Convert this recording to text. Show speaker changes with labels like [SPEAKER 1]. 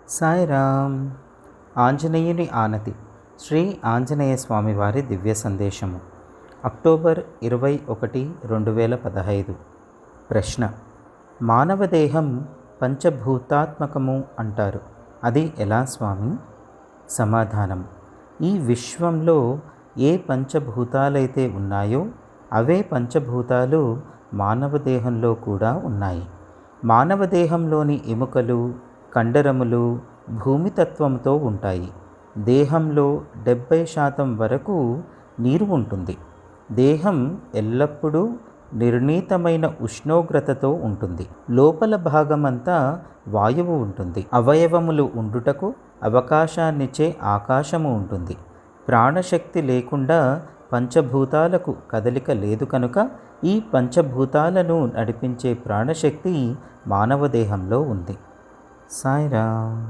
[SPEAKER 1] సాయిరామ్. ఆంజనేయుని ఆనతి. శ్రీ ఆంజనేయ స్వామి వారి దివ్య సందేశము. అక్టోబర్ 21, 2015. ప్రశ్న: మానవ దేహం పంచభూతాత్మకము అంటారు, అది ఎలా స్వామి? సమాధానం: ఈ విశ్వంలో ఏ పంచభూతాలైతే ఉన్నాయో అవే పంచభూతాలు మానవ దేహంలో కూడా ఉన్నాయి. మానవ దేహంలోని ఎముకలు, కండరములు భూమితత్వంతో ఉంటాయి. దేహంలో 70% వరకు నీరు ఉంటుంది. దేహం ఎల్లప్పుడూ నిర్ణీతమైన ఉష్ణోగ్రతతో ఉంటుంది. లోపల భాగమంతా వాయువు ఉంటుంది. అవయవములు ఉండుటకు అవకాశాన్నిచ్చే ఆకాశము ఉంటుంది. ప్రాణశక్తి లేకుండా పంచభూతాలకు కదలిక లేదు కనుక ఈ పంచభూతాలను నడిపించే ప్రాణశక్తి మానవ దేహంలో ఉంది. సాయిరామ్.